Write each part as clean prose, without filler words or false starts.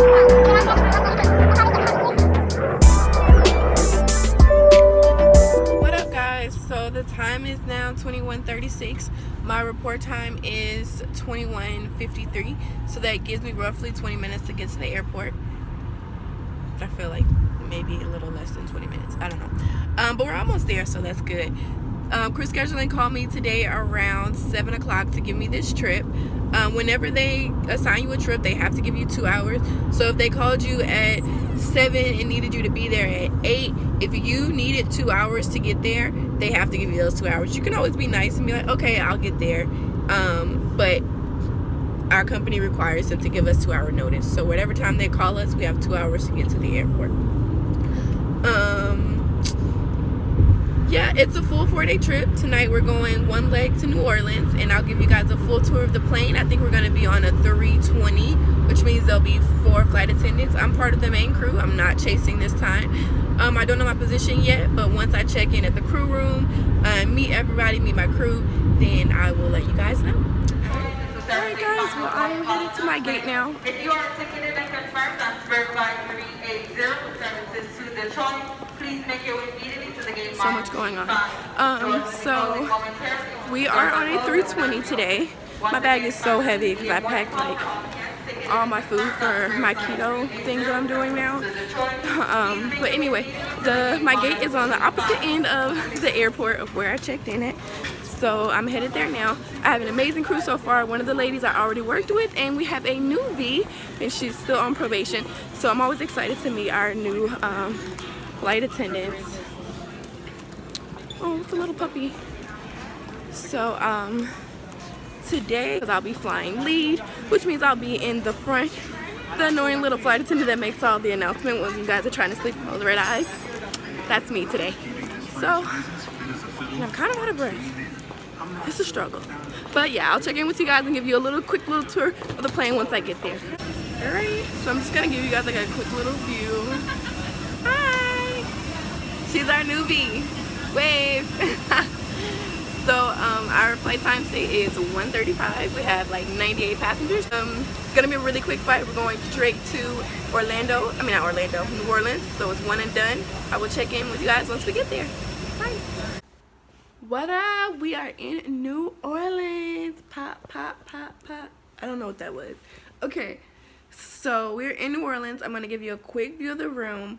What up, guys? So the time is now 21:36. My report time is 21:53, so that gives me roughly 20 minutes to get to the airport. I feel like maybe a little less than 20 minutes, I don't know, but we're almost there, so that's good. Crew scheduling called me today around 7 o'clock to give me this trip. Whenever they assign you a trip, they have to give you 2 hours. So if they called you at 7 and needed you to be there at 8, if you needed 2 hours to get there, they have to give you those 2 hours. You can always be nice and be like, okay, I'll get there, but our company requires them to give us 2 hour notice. So whatever time they call us, we have 2 hours to get to the airport. Yeah, it's a full 4-day trip. Tonight we're going one leg to New Orleans, and I'll give you guys a full tour of the plane. I think we're going to be on a 320, which means there'll be 4 flight attendants. I'm part of the main crew. I'm not chasing this time. I don't know my position yet, but once I check in at the crew room, meet everybody, meet my crew, then I will let you guys know. Alright guys, well I am headed to my gate now. If you are ticketed and confirmed on Flight 380 services to Detroit, please make your way immediately to the gate. So much going on. So we are on a 320 today. My bag is so heavy because I packed like all my food for my keto thing that I'm doing now. But anyway, my gate is on the opposite end of the airport of where I checked in at. So I'm headed there now. I have an amazing crew so far. One of the ladies I already worked with, and we have a newbie, and she's still on probation. So I'm always excited to meet our new flight attendants. Oh, it's a little puppy. So today I'll be flying lead, which means I'll be in the front, the annoying little flight attendant that makes all the announcement when you guys are trying to sleep on the red eyes. That's me today. So and I'm kind of out of breath. It's a struggle, but yeah, I'll check in with you guys and give you a quick little tour of the plane once I get there. All right, so I'm just gonna give you guys like a quick little view. Hi, she's our newbie. Wave. So our flight time today is 1:35. We have like 98 passengers. It's gonna be a really quick flight. We're going straight to New Orleans. So it's one and done. I will check in with you guys once we get there. Bye. What up? We are in New Orleans. Pop, pop, pop, pop. I don't know what that was. Okay, so we're in New Orleans. I'm going to give you a quick view of the room.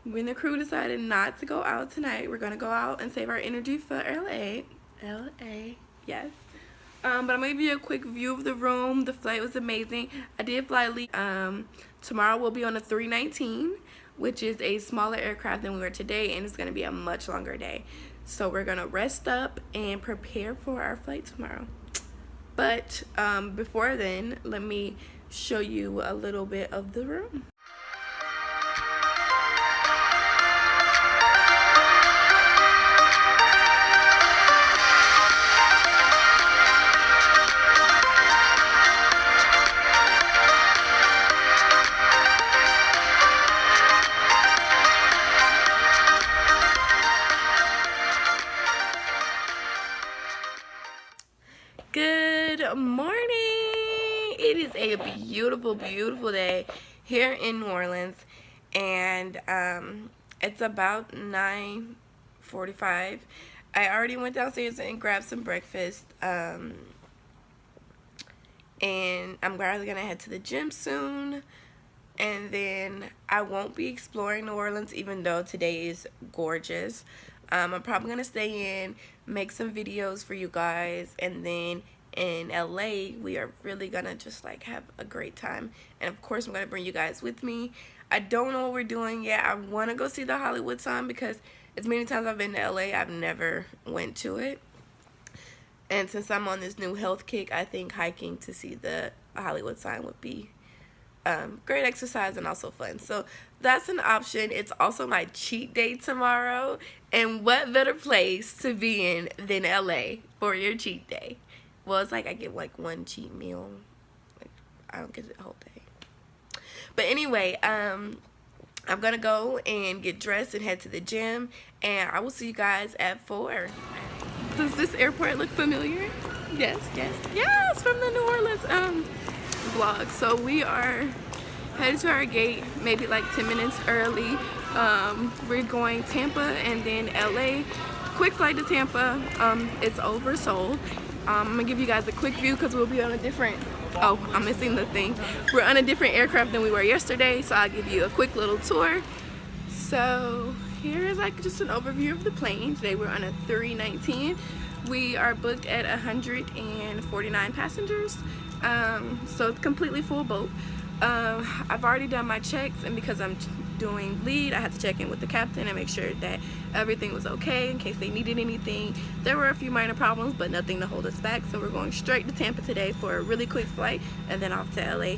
When the crew decided not to go out tonight, we're going to go out and save our energy for LA. Yes. But I'm going to give you a quick view of the room. The flight was amazing. I did fly late. Tomorrow we'll be on a 319, which is a smaller aircraft than we were today, and it's going to be a much longer day. So we're gonna rest up and prepare for our flight tomorrow. But before then, let me show you a little bit of the room. Good morning. It is a beautiful day here in New Orleans, and it's about 9:45. I already went downstairs and grabbed some breakfast, and I'm probably gonna head to the gym soon, and then I won't be exploring New Orleans even though today is gorgeous. I'm probably gonna stay in, make some videos for you guys, and then in LA we are really gonna just like have a great time, and of course I'm gonna bring you guys with me. I don't know what we're doing yet. I want to go see the Hollywood sign because as many times I've been to LA, I've never went to it, and since I'm on this new health kick, I think hiking to see the Hollywood sign would be great exercise and also fun. So that's an option. It's also my cheat day tomorrow, and what better place to be in than LA for your cheat day? Well, it's like I get like one cheat meal. Like I don't get the whole day. But anyway, I'm gonna go and get dressed and head to the gym, and I will see you guys at 4. Does this airport look familiar? Yes, from the New Orleans vlog. So we are headed to our gate maybe like 10 minutes early. We're going Tampa and then LA. Quick flight to Tampa. It's oversold. I'm gonna give you guys a quick view because we'll be on a different, oh, I'm missing the thing. We're on a different aircraft than we were yesterday, so I'll give you a quick little tour. So here's like just an overview of the plane. Today we're on a 319. We are booked at 149 passengers, so it's completely full boat. I've already done my checks, and because I'm doing lead, I had to check in with the captain and make sure that everything was okay in case they needed anything. There were a few minor problems, but nothing to hold us back, so we're going straight to Tampa today for a really quick flight and then off to LA.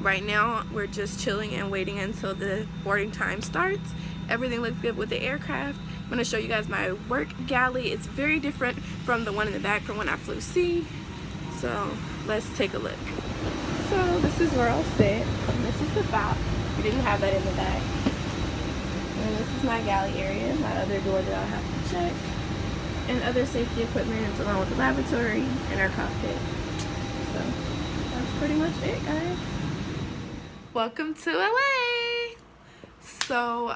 Right now we're just chilling and waiting until the boarding time starts. Everything looks good with the aircraft. I'm going to show you guys my work galley. It's very different from the one in the back from when I flew C. So let's take a look. So this is where I'll sit. This is the fob. We didn't have that in the back. And this is my galley area, my other door that I'll have to check. And other safety equipment along with the lavatory and our cockpit. So that's pretty much it, guys. Welcome to LA. So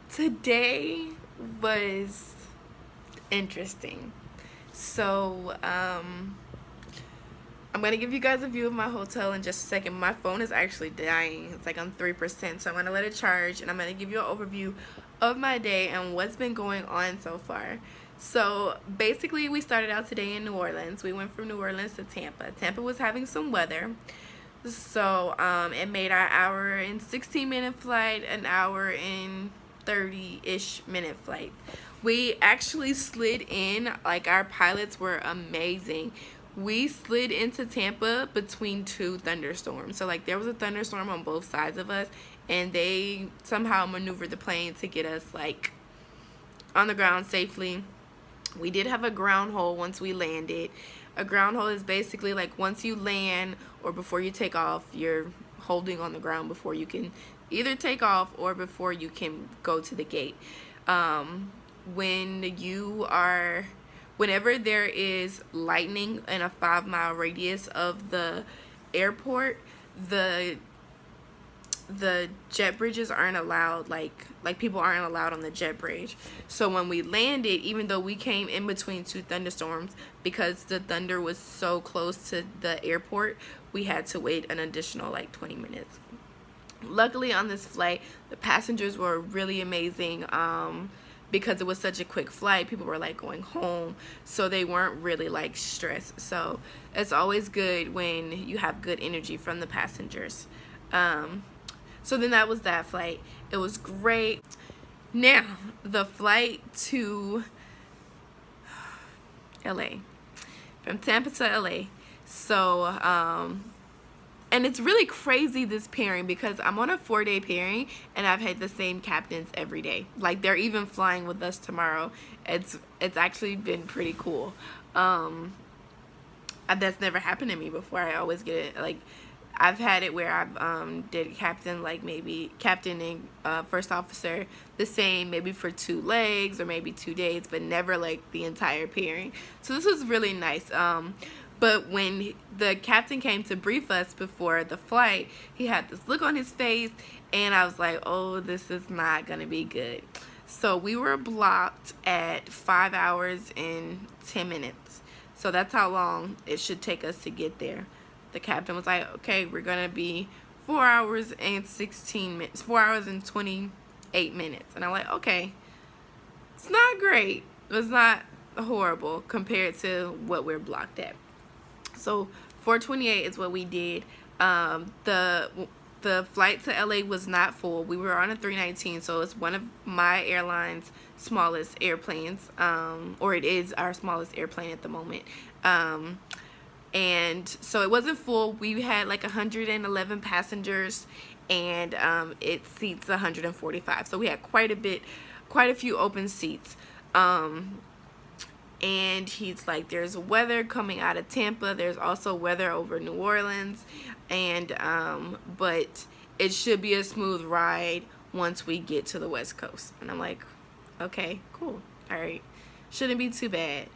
today was interesting. So I'm gonna give you guys a view of my hotel in just a second. My phone is actually dying. It's like on 3%, so I'm gonna let it charge and I'm gonna give you an overview of my day and what's been going on so far. So basically we started out today in New Orleans. We went from New Orleans to Tampa. Tampa was having some weather, so it made our hour and 16-minute flight an hour and 30-ish minute flight. We actually slid in, like our pilots were amazing. We slid into Tampa between two thunderstorms. So like there was a thunderstorm on both sides of us, and they somehow maneuvered the plane to get us like on the ground safely. We did have a ground hold once we landed. A ground hold is basically like once you land or before you take off, you're holding on the ground before you can either take off or before you can go to the gate. Whenever there is lightning in a 5-mile radius of the airport, the jet bridges aren't allowed, like people aren't allowed on the jet bridge. So when we landed, even though we came in between two thunderstorms, because the thunder was so close to the airport, we had to wait an additional like 20 minutes. Luckily on this flight, the passengers were really amazing. Because it was such a quick flight, people were like going home, so they weren't really like stressed. So it's always good when you have good energy from the passengers. So then that was that flight. It was great. Now the flight to LA, from Tampa to LA. So and it's really crazy, this pairing, because I'm on a 4-day pairing and I've had the same captains every day. Like they're even flying with us tomorrow. It's actually been pretty cool. That's never happened to me before. I always get it, like I've had it where I've did captain, like maybe captain and first officer the same, maybe for 2 legs or maybe 2 days, but never like the entire pairing. So this was really nice. But when the captain came to brief us before the flight, he had this look on his face, and I was like, oh, this is not going to be good. So we were blocked at 5 hours and 10 minutes. So that's how long it should take us to get there. The captain was like, okay, we're going to be 4 hours and 16 minutes, 4 hours and 28 minutes. And I'm like, okay, it's not great. It's not horrible compared to what we're blocked at. So 4:28 is what we did. The flight to LA was not full. We were on a 319, so it's one of my airline's smallest airplanes, or it is our smallest airplane at the moment. And so it wasn't full. We had like 111 passengers, and it seats 145. So we had quite a few open seats. And he's like, there's weather coming out of Tampa, there's also weather over New Orleans, and but it should be a smooth ride once we get to the West Coast. And I'm like, okay, cool, all right, shouldn't be too bad.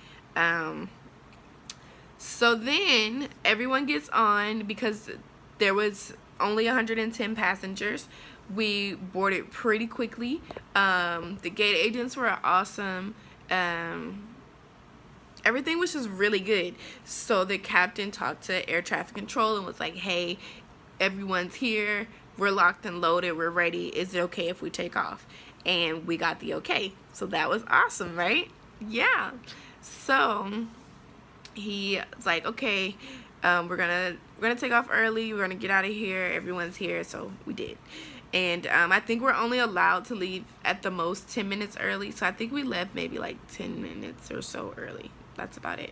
So then everyone gets on because there was only 110 passengers. We boarded pretty quickly. The gate agents were awesome. Everything was just really good. So the captain talked to air traffic control and was like, hey, everyone's here. We're locked and loaded. We're ready. Is it okay if we take off? And we got the okay. So that was awesome, right? Yeah. So he was like, okay, we're gonna take off early. We're gonna get out of here. Everyone's here. So we did. And I think we're only allowed to leave at the most 10 minutes early. So I think we left maybe like 10 minutes or so early. That's about it.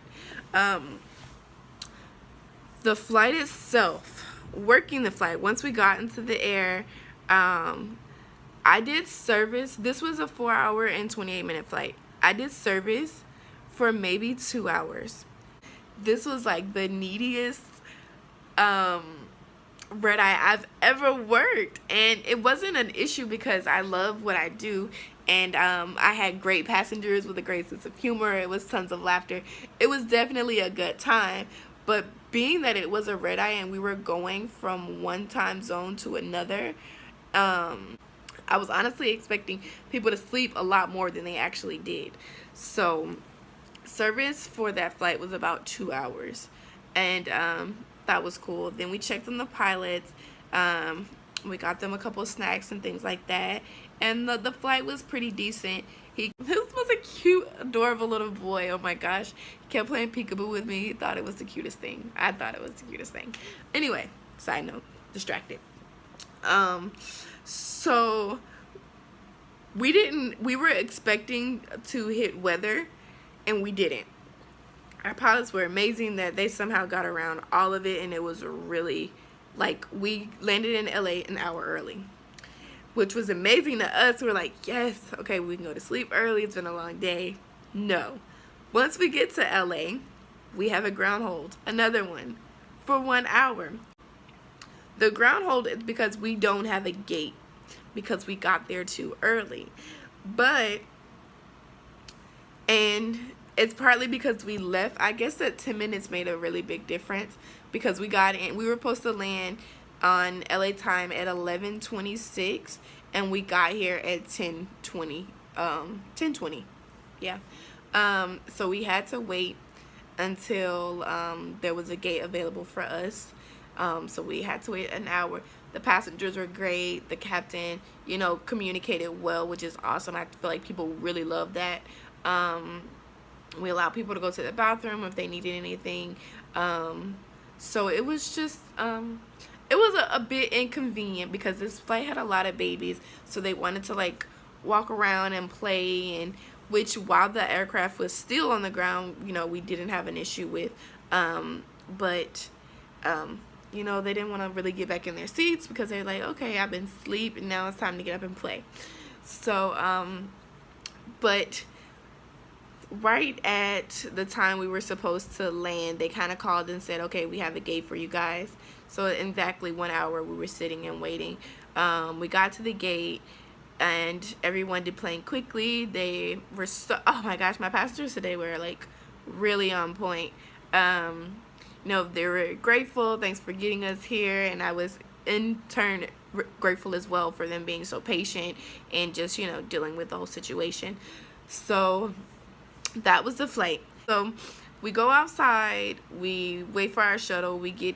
The flight itself, working the flight, once we got into the air, I did service. This was a 4-hour and 28-minute flight. I did service for maybe 2 hours. This was like the neediest red-eye I've ever worked, and it wasn't an issue because I love what I do, and I had great passengers with a great sense of humor. It was tons of laughter. It was definitely a good time, but being that it was a red-eye and we were going from one time zone to another, I was honestly expecting people to sleep a lot more than they actually did. So service for that flight was about 2 hours, and that was cool. Then we checked on the pilots. We got them a couple of snacks and things like that, and the flight was pretty decent. This was a cute, adorable little boy. Oh my gosh, he kept playing peekaboo with me. He thought it was the cutest thing. I thought it was the cutest thing. Anyway, side note, distracted. So we were expecting to hit weather, and we didn't. Our pilots were amazing that they somehow got around all of it, and it was really, like, we landed in LA an hour early, which was amazing to us. We're like, yes, okay, we can go to sleep early. It's been a long day. No. Once we get to LA, we have a ground hold, another one, for 1 hour. The ground hold is because we don't have a gate because we got there too early. And it's partly because we left. I guess that 10 minutes made a really big difference because we got in. We were supposed to land on LA time at 11:26, and we got here at 10:20. 10:20. Yeah. So we had to wait until there was a gate available for us. So we had to wait an hour. The passengers were great. The captain, communicated well, which is awesome. I feel like people really love that. We allowed people to go to the bathroom if they needed anything. So it was just, it was a bit inconvenient because this flight had a lot of babies. So they wanted to like walk around and play, and which while the aircraft was still on the ground, we didn't have an issue with. They didn't want to really get back in their seats because they're like, okay, I've been asleep and now it's time to get up and play. So, but right at the time we were supposed to land, they kind of called and said, okay, we have a gate for you guys. So in exactly 1 hour we were sitting and waiting. We got to the gate and everyone deplaned quickly. They were oh my gosh, my passengers today were like really on point. They were grateful. Thanks for getting us here. And I was in turn grateful as well for them being so patient and just, dealing with the whole situation. So that was the flight. So we go outside, we wait for our shuttle. We're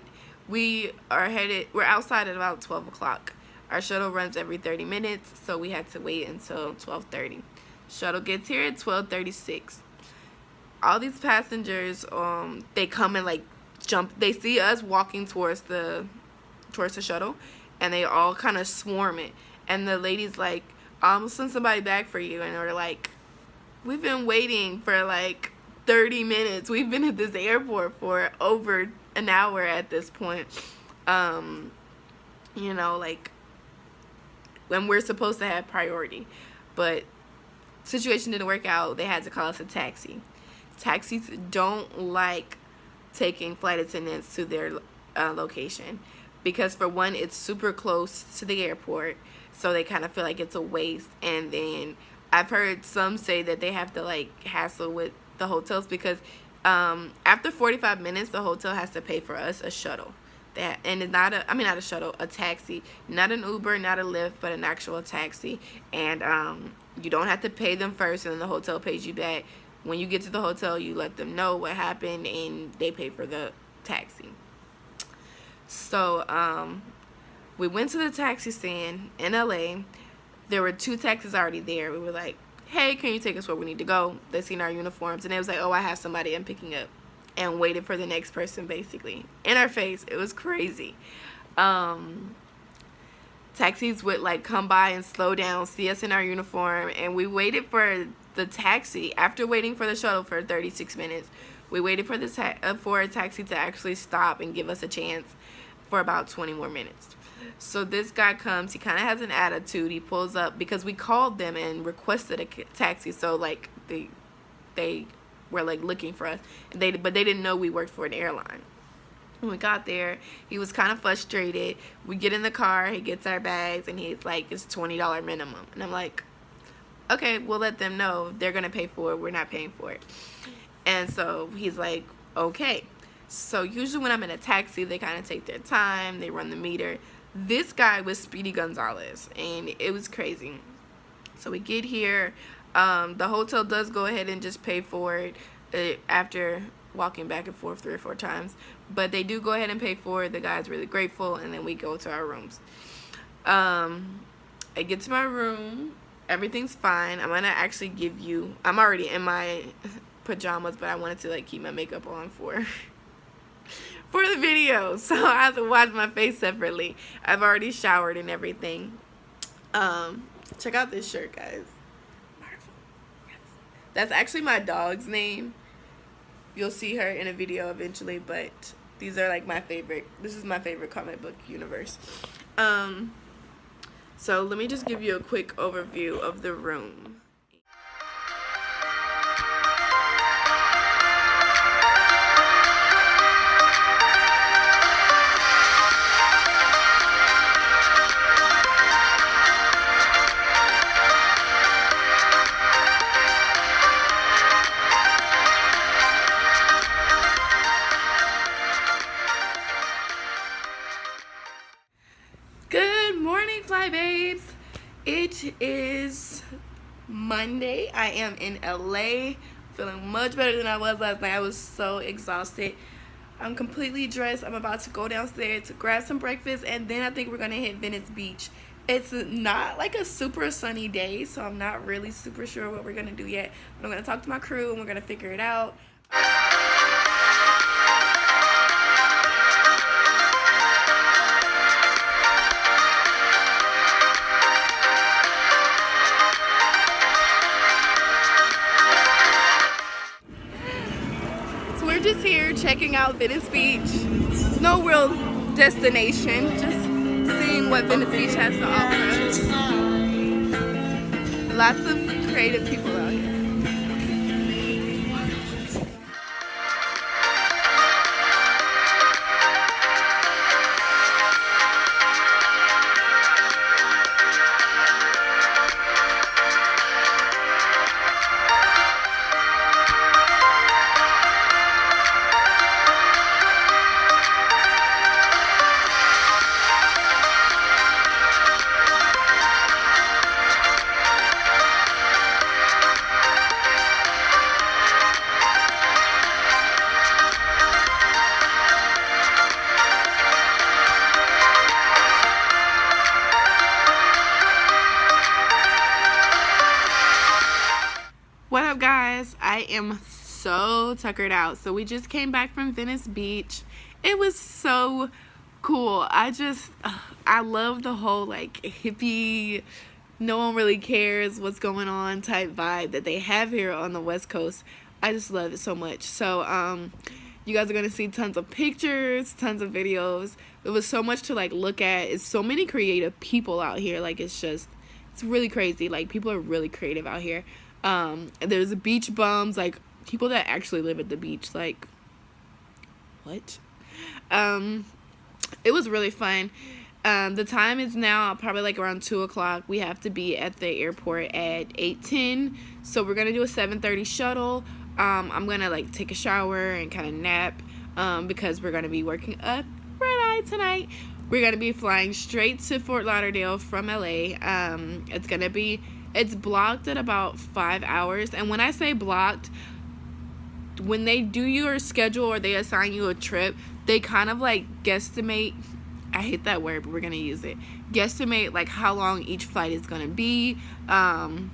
outside at about 12 o'clock. Our shuttle runs every 30 minutes, so we had to wait until 12:30. Shuttle gets here at 12:36. All these passengers, they come and like jump. They see us walking towards the shuttle, and they all kind of swarm it. And the lady's like, "I'll send somebody back for you." And we're like, "We've been waiting for like 30 minutes. We've been at this airport for over an hour at this point." Like when we're supposed to have priority, but situation didn't work out. They had to call us a taxi. Taxis don't like taking flight attendants to their location because, for one, it's super close to the airport, so they kind of feel like it's a waste. And then I've heard some say that they have to like hassle with the hotels because After 45 minutes, the hotel has to pay for us a shuttle. And it's not not a shuttle, a taxi. Not an Uber, not a Lyft, but an actual taxi. And you don't have to pay them first, and then the hotel pays you back. When you get to the hotel, you let them know what happened, and they pay for the taxi. So we went to the taxi stand in LA. There were 2 taxis already there. We were like, hey, can you take us where we need to go? They seen our uniforms, and they was like, oh, I have somebody I'm picking up, and waited for the next person, basically, in our face. It was crazy. Taxis would like come by and slow down, see us in our uniform, and we waited for the taxi. After waiting for the shuttle for 36 minutes, we waited for for a taxi to actually stop and give us a chance for about 20 more minutes. So this guy comes, he kind of has an attitude. He pulls up because we called them and requested a taxi, so like they were like looking for us, but they didn't know we worked for an airline. When we got there, he was kind of frustrated. We get in the car, he gets our bags, and he's like, it's $20 minimum. And I'm like, okay, we'll let them know. They're gonna pay for it, we're not paying for it. And so he's like, okay. So usually when I'm in a taxi, they kind of take their time, they run the meter. This guy was Speedy Gonzalez, and it was crazy. So we get here, the hotel does go ahead and just pay for it after walking back and forth 3 or 4 times, but they do go ahead and pay for it. The guy's really grateful, and then we go to our rooms. I get to my room, everything's fine. I'm gonna actually give you, I'm already in my pajamas, but I wanted to like keep my makeup on for the video, so I have to wash my face separately. I've already showered and everything. Check out this shirt, guys. Yes. That's actually my dog's name. You'll see her in a video eventually, but these are like my favorite. This is my favorite comic book universe. So let me just give you a quick overview of the room. Good morning, Fly Babes. It is Monday. I am in LA, feeling much better than I was last night. I was so exhausted. I'm completely dressed. I'm about to go downstairs to grab some breakfast, and then I think we're gonna hit Venice Beach. It's not like a super sunny day, so I'm not really super sure what we're gonna do yet. But I'm gonna talk to my crew and we're gonna figure it out. We're just here checking out Venice Beach. No real destination, just seeing what Venice Beach has to offer. Lots of creative people out here. What up, guys? I am so tuckered out. So we just came back from Venice Beach. It was so cool. I love the whole like hippie, no one really cares what's going on type vibe that they have here on the West Coast. I just love it so much. So you guys are gonna see tons of pictures, tons of videos. There was so much to like look at. It's so many creative people out here. Like it's really crazy. Like people are really creative out here. There's beach bums, like people that actually live at the beach. Like what? It was really fun. The time is now probably like around 2 o'clock. We have to be at the airport at 8:10, so we're gonna do a 7:30 shuttle. I'm gonna like take a shower and kind of nap because we're gonna be working a red eye tonight. We're gonna be flying straight to Fort Lauderdale from LA. It's blocked at about 5 hours, and when I say blocked, when they do your schedule or they assign you a trip, they kind of like guesstimate, I hate that word but we're gonna use it, guesstimate like how long each flight is gonna be, and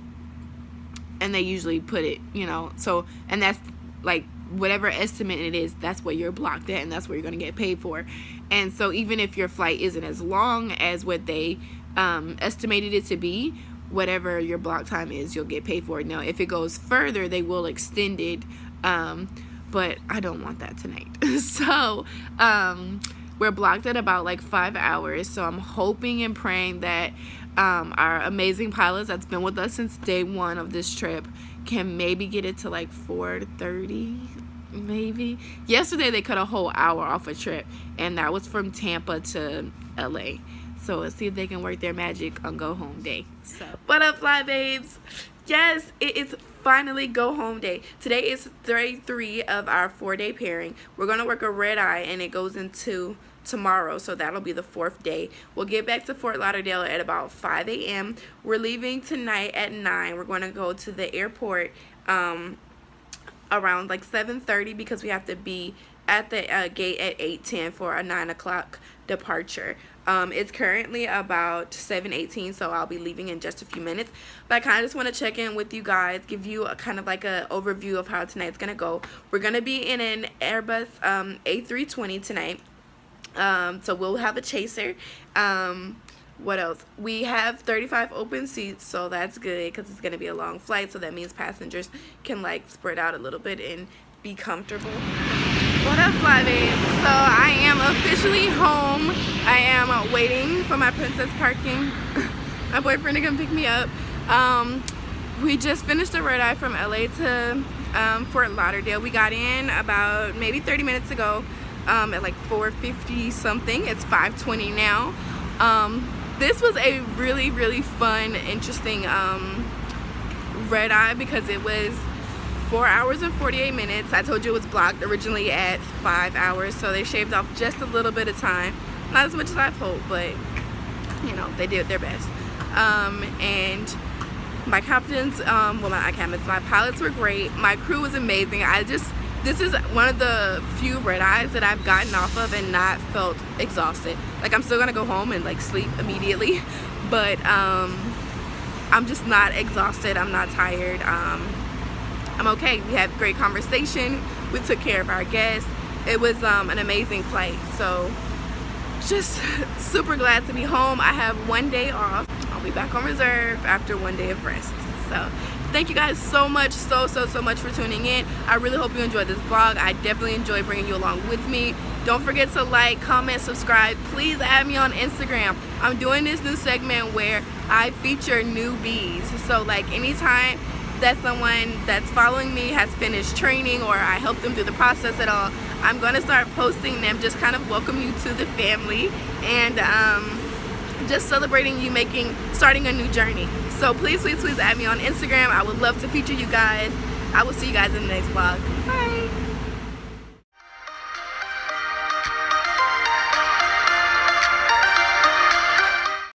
they usually put it, you know, so, and that's like whatever estimate it is, that's what you're blocked at and that's what you're gonna get paid for. And so even if your flight isn't as long as what they estimated it to be, whatever your block time is, you'll get paid for it. Now if it goes further, they will extend it, but I don't want that tonight. So we're blocked at about like 5 hours, so I'm hoping and praying that our amazing pilots that's been with us since day one of this trip can maybe get it to like 4:30 maybe. Yesterday they cut a whole hour off a trip, and that was from Tampa to LA. So let's see if they can work their magic on go home day. So what up, fly babes? Yes, it is finally go home day. Today is day 3 of our 4-day pairing. We're gonna work a red eye and it goes into tomorrow, so that'll be the 4th day. We'll get back to Fort Lauderdale at about 5 a.m. We're leaving tonight at 9. We're going to go to the airport around like 7:30 because we have to be at the gate at 8:10 for a 9 o'clock departure. It's currently about 7:18, so I'll be leaving in just a few minutes, but I kind of just want to check in with you guys, give you a kind of like a overview of how tonight's gonna go. We're gonna be in an Airbus A320 tonight, so we'll have a chaser. What else? We have 35 open seats, so that's good because it's gonna be a long flight, so that means passengers can like spread out a little bit and be comfortable. What up, fly babes? So I am officially home. I am waiting for my princess parking. My boyfriend to come pick me up. We just finished a red eye from LA to Fort Lauderdale. We got in about maybe 30 minutes ago at like 4:50 something. It's 5:20 now. This was a really fun, interesting red eye because it was 4 hours and 48 minutes. I told you it was blocked originally at 5 hours, so they shaved off just a little bit of time. Not as much as I've hoped, but you know, they did their best. And my captains, well, my captains, my pilots were great. My crew was amazing. This is one of the few red eyes that I've gotten off of and not felt exhausted. Like, I'm still gonna go home and like sleep immediately, but I'm just not exhausted. I'm not tired. I'm okay. We had great conversation. We took care of our guests. It was an amazing flight. So just super glad to be home. I have 1 day off. I'll be back on reserve after 1 day of rest. So thank you guys so much, so much for tuning in. I really hope you enjoyed this vlog. I definitely enjoy bringing you along with me. Don't forget to like, comment, subscribe. Please add me on Instagram. I'm doing this new segment where I feature newbies. So like anytime that someone that's following me has finished training or I help them through the process at all, I'm gonna start posting them, just kind of welcome you to the family and just celebrating you starting a new journey. So please add me on Instagram. I would love to feature you guys. I will see you guys in the next vlog. Bye.